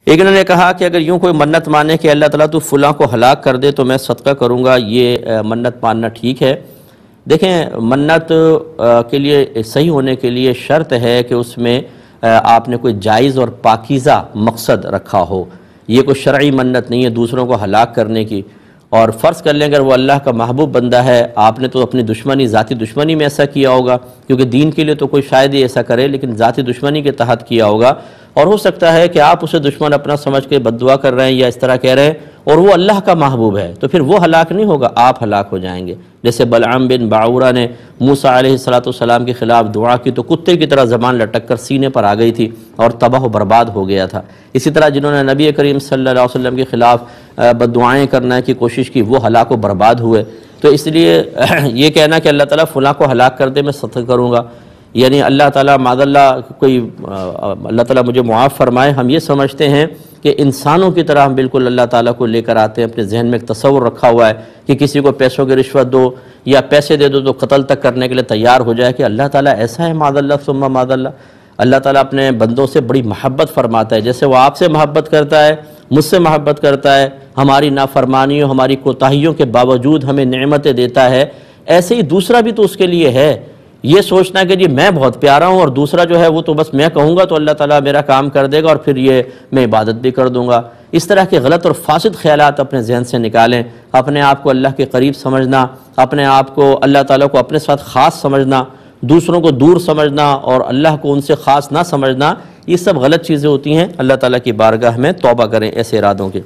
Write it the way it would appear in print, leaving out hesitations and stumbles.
ایک انہوں نے کہا کہ اگر یوں کوئی منت مانے کہ اللہ تعالیٰ تو فلاں کو ہلاک کر دے تو میں صدقہ کروں گا، یہ منت ماننا ٹھیک ہے؟ دیکھیں، منت کے لیے صحیح ہونے کے لیے شرط ہے کہ اس میں آپ نے کوئی جائز اور پاکیزہ مقصد رکھا ہو. یہ کوئی شرعی منت نہیں ہے دوسروں کو ہلاک کرنے کی. اور فرض کر لیں اگر وہ اللہ کا محبوب بندہ ہے، آپ نے تو اپنی دشمنی، ذاتی دشمنی میں ایسا کیا ہوگا، کیونکہ دین کے لیے تو کوئی شاید ہی ایسا کرے، لیکن ذاتی دشمنی کے تحت کیا ہوگا. اور ہو سکتا ہے کہ آپ اسے دشمن اپنا سمجھ کے بد دعا کر رہے ہیں یا اس طرح کہہ رہے ہیں، اور وہ اللہ کا محبوب ہے، تو پھر وہ ہلاک نہیں ہوگا، آپ ہلاک ہو جائیں گے. جیسے بلعام بن باعورہ نے موسیٰ علیہ السلام کے خلاف دعا کی تو کتے کی طرح زبان لٹک کر سینے پر آ گئی تھی اور تباہ و برباد ہو گیا تھا. اسی طرح جنہوں نے نبی کریم صلی اللہ علیہ وسلم کے خلاف بد دعائیں کرنے کی کوشش کی، وہ ہلاک و برباد ہوئے. تو اس لیے یہ کہنا کہ اللہ تعالیٰ فلاں کو ہلاک کر دے میں صدقہ کروں گا، یعنی اللہ تعالیٰ معاذ اللہ اللہ تعالیٰ مجھے معاف فرمائے، ہم یہ سمجھتے ہیں کہ انسانوں کی طرح ہم بالکل اللہ تعالیٰ کو لے کر آتے ہیں. اپنے ذہن میں ایک تصور رکھا ہوا ہے کہ کسی کو پیسوں کی رشوت دو یا پیسے دے دو تو قتل تک کرنے کے لیے تیار ہو جائے، کہ اللہ تعالیٰ ایسا ہے معاذ اللہ ثم معاذ اللہ. اللہ تعالیٰ اپنے بندوں سے بڑی محبت فرماتا ہے، جیسے وہ آپ سے محبت کرتا ہے، مجھ سے محبت کرتا ہے، ہماری نافرمانیوں ہماری کوتاہیوں کے باوجود ہمیں نعمتیں دیتا ہے، ایسے ہی دوسرا بھی تو اس کے لیے ہے. یہ سوچنا کہ جی میں بہت پیارا ہوں اور دوسرا جو ہے وہ تو بس میں کہوں گا تو اللہ تعالیٰ میرا کام کر دے گا اور پھر یہ میں عبادت بھی کر دوں گا، اس طرح کے غلط اور فاسد خیالات اپنے ذہن سے نکالیں. اپنے آپ کو اللہ کے قریب سمجھنا، اپنے آپ کو اللہ تعالیٰ کو اپنے ساتھ خاص سمجھنا، دوسروں کو دور سمجھنا اور اللہ کو ان سے خاص نہ سمجھنا، یہ سب غلط چیزیں ہوتی ہیں. اللہ تعالیٰ کی بارگاہ میں توبہ کریں ایسے ارادوں کے.